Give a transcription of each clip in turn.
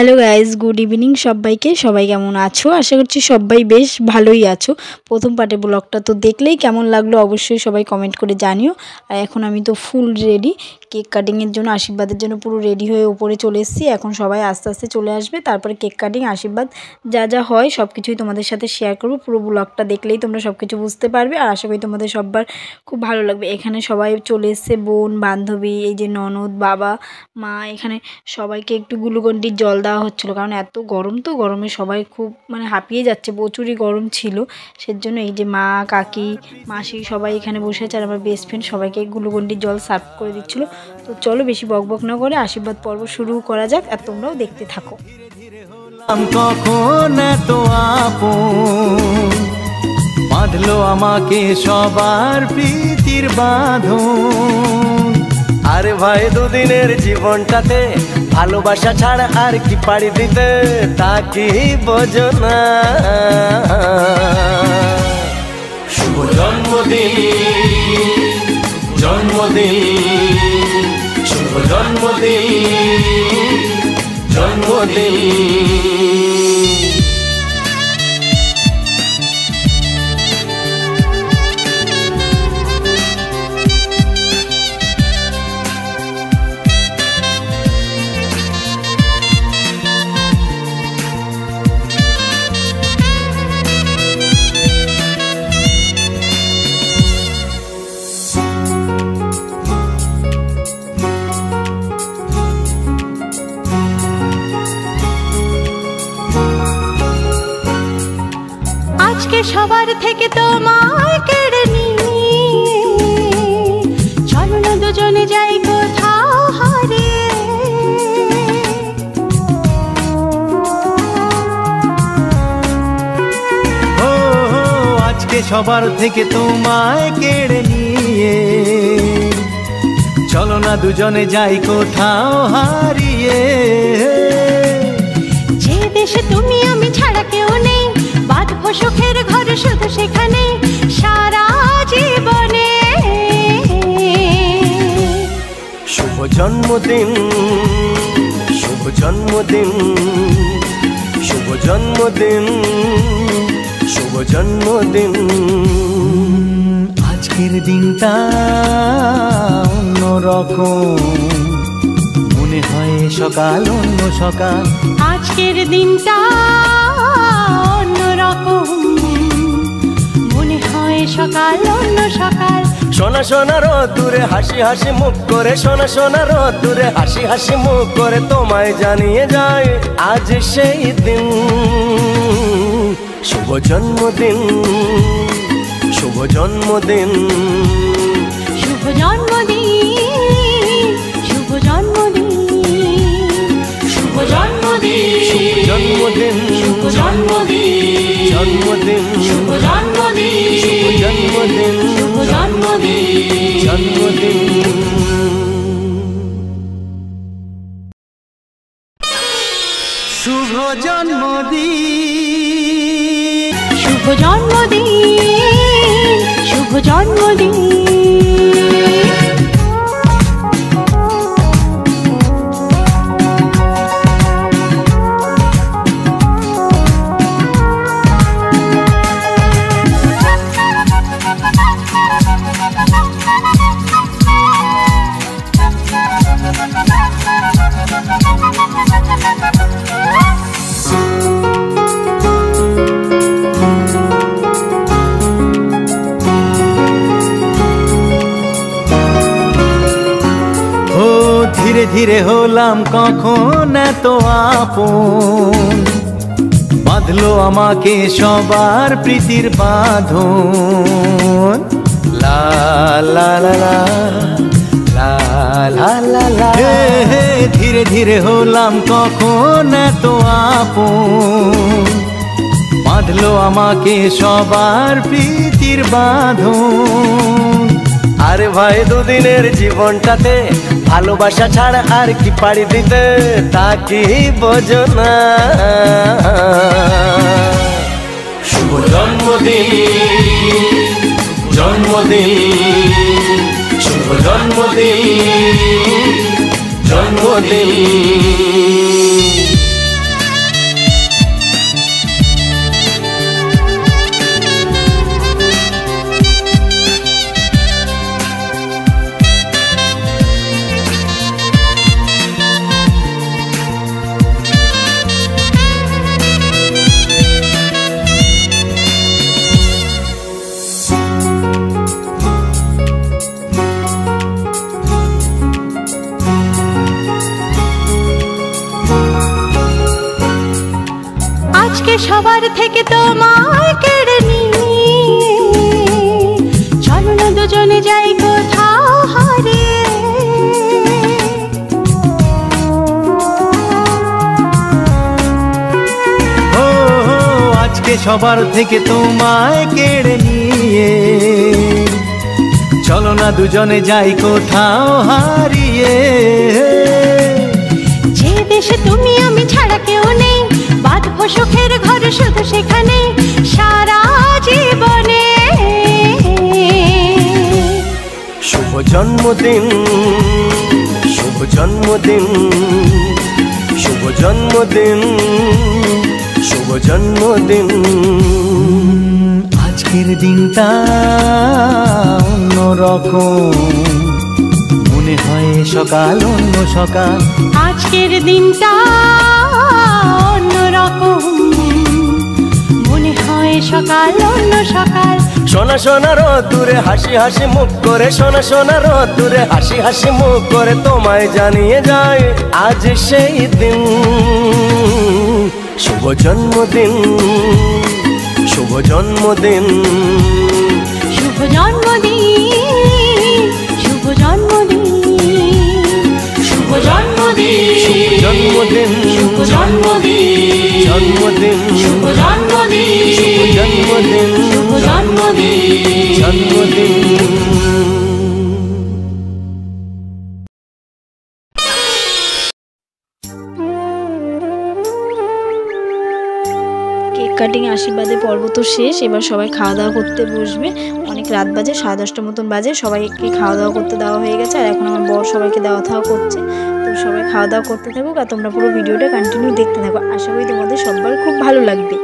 Hello guys, good evening সবাইকে। সবাই কেমন আছো? আশা করছি সবাই বেশ ভালোই আছো। প্রথম পার্টে ব্লগটা তো দেখলেই কেমন লাগলো অবশ্যই সবাই কমেন্ট করে জানিও। আর এখন আমি তো ফুল রেডি কেক কাটিংয়ের জন্য, আশীর্বাদের জন্য পুরো রেডি হয়ে উপরে চলে এসেছি। এখন সবাই আস্তে আস্তে চলে আসবে, তারপরে কেক কাটিং, আশীর্বাদ যা যা হয় সব কিছুই তোমাদের সাথে শেয়ার করবো। পুরো ব্লগটা দেখলেই তোমরা সব কিছু বুঝতে পারবে আর আশা করি তোমাদের সবার খুব ভালো লাগবে। এখানে সবাই চলে এসছে, বোন, বান্ধবী, এই যে ননদ, বাবা, মা, এখানে সবাইকে একটু গ্লুকন্ডির জল দেওয়া হচ্ছিলো, কারণ এত গরম, তো গরমে সবাই খুব হাঁপিয়ে যাচ্ছে, প্রচুরই গরম ছিল। সেজন্য এই যে মা, কাকি, মাসি সবাই এখানে বসে আছে আর আমার বেস্ট ফ্রেন্ড সবাইকে গ্লুকন্ডির জল সার্ভ করে দিচ্ছিলো। তো চলো বেশি বকবক না করে আশীর্বাদ পর্ব শুরু করা যাক আর তোমরাও দেখতে থাকো। কখন এত আপন বাঁধলো আমাকে সবার প্রীতির বাঁধন। আরে ভাই দুদিনের জীবনটাতে ভালোবাসা ছাড়া আর কি পাড়ি দিতে, তা কি বোঝো না। শুভ জন্মদিন, জন্মদিন, শুভ জন্মদিন, জন্মদিন। আজকে সবার থেকে তোমায় কেড়ে নিয়ে চলো না দুজনে যাই কোথাও হারিয়ে। আজকে সবার থেকে তোমায় কেড়ে নিয়ে চলো না দুজনে যাই কোথাও হারিয়ে। যে দেশে তুমি আমি ছাড়া কেউ নেই, বাঁধবো সুখের ঘর শুধু সেখানে সারা জীবনে। শুভ জন্মদিন, শুভ জন্মদিন, শুভ জন্মদিন, শুভ জন্মদিন। আজকের দিনটা অন্যরকম, মনে হয় সকাল অন্য সকাল। আজকের দিনটা অন্যরকম, মনে হয় সকাল অন্য সকাল। সোনা সোনা রোদ্দুরে হাসি হাসি মুখ করে, সোনা সোনা রোদ্দুরে হাসি হাসি মুখ করে তোমায় জানিয়ে যায় আজ সেই দিন। শুভ জন্মদিন, শুভ জন্মদিন, শুভ জন্মদিন, শুভ জন্মদিন, শুভ জন্মদিন, শুভ জন্মদিন, শুভ জন্মদিন, জন্মদিন, শুভ জন্মদিন, শুভ জন্মদিন, শুভ জন্মদিন, জন্মদিন। শুভ জন্মদিন, শুভ জন্মদিন, শুভ জন্মদিন। ধীরে ধীরে হলাম কখন এত আপন বাঁধলো আমাকে সবার প্রীতির বাঁধন। লা লা লা লা লা লা লা লা। ধীরে ধীরে হলাম কখন এত আপন বাঁধলো আমাকে সবার প্রীতির বাঁধন। আরে ভাই দুদিনের জীবনটাতে ভালোবাসা ছাড়া আর কি পাড়ি দিতে, তা কি বোঝো না। শুভ জন্মদিন, জন্মদিন, শুভ জন্মদিন, জন্মদিন। সবার থেকে তোমায় কেড়ে নিয়ে। চলো না দুজনে যাই কোথাও হারিয়ে। যে দেশে তুমি আমি ছাড়া কেউ নেই, বাঁধবো সুখের ঘর শুধু সেখানে সারা জীবনে। শুভ জন্মদিন, শুভ জন্মদিন, শুভ জন্মদিন, শুভ জন্মদিন। আজকের দিনটা অন্যরকম, মনে হয় সকাল অন্য সকাল। আজকের দিনটা অন্যরকম, মনে হয় সকাল অন্য সকাল। সোনা সোনা রোদ্দুরে হাসি হাসি মুখ করে, সোনা সোনা রোদ্দুরে হাসি হাসি মুখ করে তোমায় জানিয়ে যায় আজ সেই দিন। শুভ জন্মদিন, শুভ জন্মদিন, শুভ জন্মদিন, শুভ জন্মদিন, শুভ জন্মদিন, শুভ জন্মদিন, শুভ জন্মদিন, জন্মদিন, শুভ জন্মদিন, শুভ জন্মদিন, শুভ জন্মদিন, জন্মদিন। কেক কাটিং আশীর্বাদে পর্ব তো শেষ, এবার সবাই খাওয়া দাওয়া করতে বসবে। অনেক রাত বাজে, 10:30 মতন বাজে। সবাইকে খাওয়া দাওয়া করতে দেওয়া হয়ে গেছে, আর এখন আমার বর সবাইকে দেওয়া থাওয়া করছে। তো সবাই খাওয়া দাওয়া করতে থাকুক, আর তোমরা পুরো ভিডিওটা কন্টিনিউ দেখতে থাকো। আশা করি তোমাদের সবার খুব ভালো লাগবে।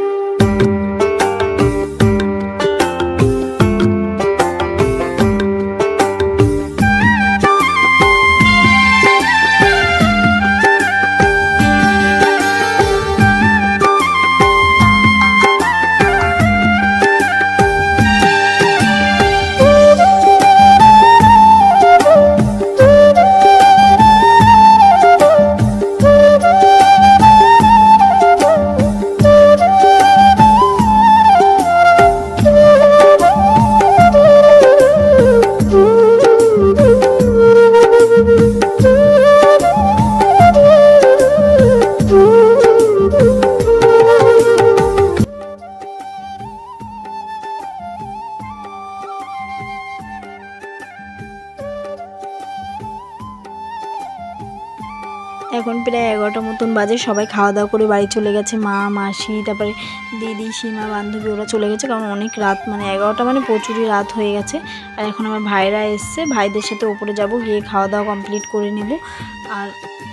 এখন প্রায় 11টা মতন বাজে। সবাই খাওয়া দাওয়া করে বাড়ি চলে গেছে। মা, মাসি, তারপরে দিদি, সীমা, বান্ধবী ওরা চলে গেছে, কারণ অনেক রাত, মানে 11টা মানে প্রচুরই রাত হয়ে গেছে। আর এখন আমার ভাইরা এসছে, ভাইদের সাথে ওপরে যাব, গিয়ে খাওয়া দাওয়া কমপ্লিট করে নেব। আর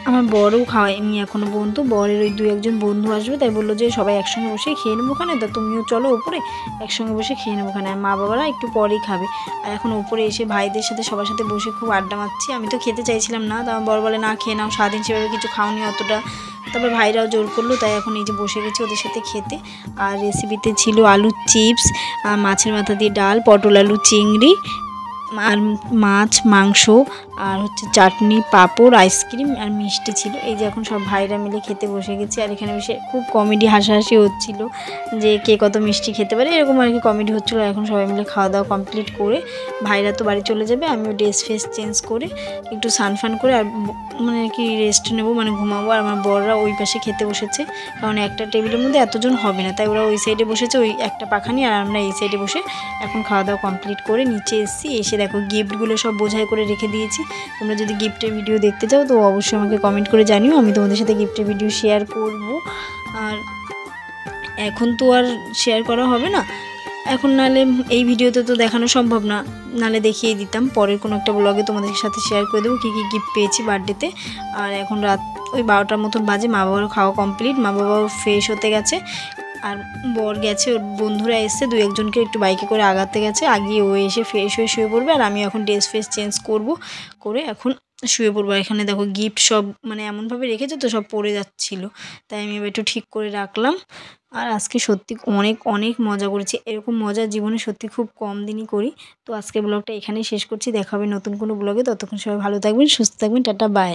আমার বরও খাওয়ায়নি এখনও পর্যন্ত। বরের ওই 2-1 বন্ধু আসবে, তাই বললো যে সবাই একসঙ্গে বসে খেয়ে নেবো ওখানে, তা তুমিও চলো ওপরে, একসঙ্গে বসে খেয়ে নেবো ওখানে। আর মা বাবারা একটু পরেই খাবে। আর এখন ওপরে এসে ভাইদের সাথে সবার সাথে বসে খুব আড্ডা মারছি। আমি তো খেতে চাইছিলাম না, তো আমার বর বলে না খেয়ে নাও, সারাদিন সেভাবে কিছু খাওনি অতটা। তারপর ভাইরাও জোর করলো, তাই এখন এই যে বসে গেছি ওদের সাথে খেতে। আর রেসিপিতে ছিল আলুর চিপস, মাছের মাথা দিয়ে ডাল, পটল আলু চিংড়ি, আর মাছ, মাংস, আর হচ্ছে চাটনি, পাঁপড়, আইসক্রিম আর মিষ্টি ছিল। এই যে এখন সব ভাইরা মিলে খেতে বসে গেছি। আর এখানে বসে খুব কমেডি হাসাহাসি হচ্ছিল যে কে কত মিষ্টি খেতে পারে, এরকম আর কি কমেডি হচ্ছিলো। এখন সবাই মিলে খাওয়া দাওয়া কমপ্লিট করে ভাইরা তো বাড়ি চলে যাবে, আমিও ড্রেস ফেস চেঞ্জ করে একটু সানফান করে আর মানে কি রেস্ট নেবো, মানে ঘুমাবো। আর আমার বড়রা ওই পাশে খেতে বসেছে, কারণ একটা টেবিলের মধ্যে এতজন হবে না, তাই ওরা ওই সাইডে বসেছে, ওই একটা পাখানি, আর আমরা এই সাইডে বসে এখন খাওয়া দাওয়া কমপ্লিট করে নিচে এসেছি। এসে দেখো গিফটগুলো সব বোঝাই করে রেখে দিয়েছি। তোমরা যদি গিফটের ভিডিও দেখতে চাও তো অবশ্যই আমাকে কমেন্ট করে জানিও, আমি তোমাদের সাথে গিফটের ভিডিও শেয়ার করব। আর এখন তো আর শেয়ার করা হবে না এখন, নাহলে এই ভিডিওতে তো দেখানো সম্ভব না, নাহলে দেখিয়ে দিতাম পরের কোনো একটা ব্লগে তোমাদের সাথে শেয়ার করে দেবো কী কী গিফট পেয়েছি বার্থডেতে। আর এখন রাত ওই 12টার মতন বাজে, মা বাবারও খাওয়া কমপ্লিট, মা বাবাও ফ্রেশ হতে গেছে। আর বর গেছে, ওর বন্ধুরা এসছে, 2-1 জনকে একটু বাইকে করে আগাতে গেছে, আগিয়ে ও এসে ফ্রেশ হয়ে শুয়ে পড়বে। আর আমি এখন ড্রেস ফেস চেঞ্জ করে এখন শুয়ে পড়বো। এখানে দেখো গিফট সব মানে এমনভাবে রেখেছে তো সব পড়ে যাচ্ছিলো, তাই আমি এবার একটু ঠিক করে রাখলাম। আর আজকে সত্যি অনেক অনেক মজা করেছি, এরকম মজা জীবনে সত্যি খুব কম দিনই করি। তো আজকে ব্লগটা এখানেই শেষ করছি, দেখা হবে নতুন কোনো ব্লগে। ততক্ষণ সবাই ভালো থাকবেন, সুস্থ থাকবেন, টাটা, বাই।